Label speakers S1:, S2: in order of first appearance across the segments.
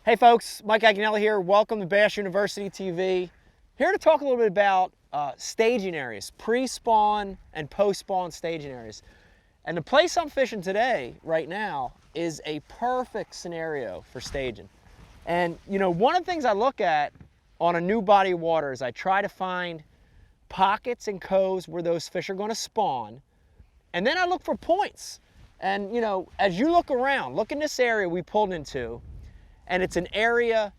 S1: Hey folks, Mike Iaconelli here. Welcome to Bass University TV. Here to talk a little bit about staging areas, pre-spawn and post-spawn staging areas. And the place I'm fishing today, right now, is a perfect scenario for staging. And you know, one of the things I look at on a new body of water is I try to find pockets and coves where those fish are going to spawn. And then I look for points. And you know, as you look around, look in this area we pulled into, and it's an area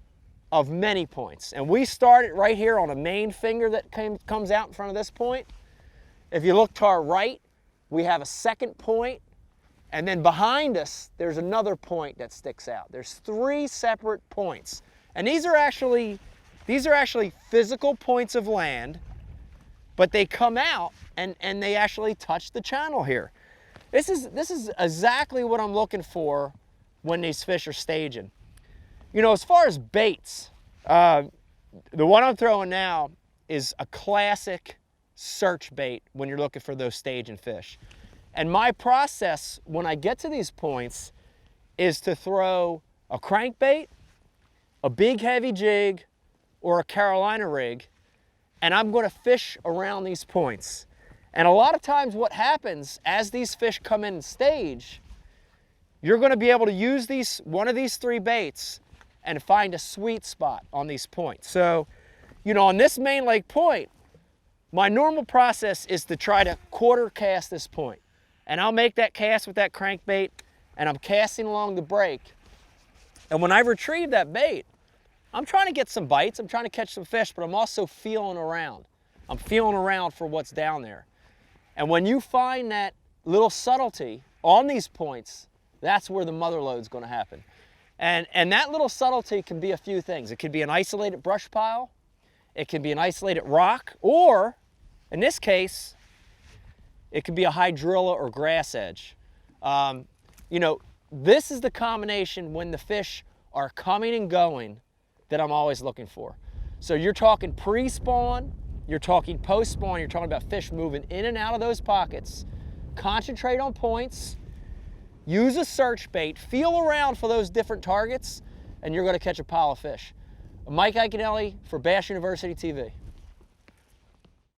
S1: of many points. And we started right here on a main finger that comes out in front of this point. If you look to our right, we have a second point, and then behind us, there's another point that sticks out. There's three separate points. And these are actually physical points of land, but they come out and they actually touch the channel here. This is exactly what I'm looking for when these fish are staging. You know, as far as baits, the one I'm throwing now is a classic search bait when you're looking for those staging fish. And my process when I get to these points is to throw a crankbait, a big heavy jig, or a Carolina rig, and I'm going to fish around these points. And a lot of times what happens as these fish come in and stage, you're going to be able to use one of these three baits and find a sweet spot on these points. So, you know, on this main lake point, my normal process is to try to quarter cast this point. And I'll make that cast with that crankbait, and I'm casting along the break. And when I retrieve that bait, I'm trying to get some bites, I'm trying to catch some fish, but I'm also feeling around. I'm feeling around for what's down there. And when you find that little subtlety on these points, that's where the mother load's gonna happen. And that little subtlety can be a few things. It could be an isolated brush pile, it could be an isolated rock, or in this case, it could be a hydrilla or grass edge. You know, this is the combination when the fish are coming and going that I'm always looking for. So you're talking pre-spawn, you're talking post-spawn, you're talking about fish moving in and out of those pockets. Concentrate on points, use a search bait, feel around for those different targets, and you're going to catch a pile of fish. Mike Iaconelli for Bass University TV.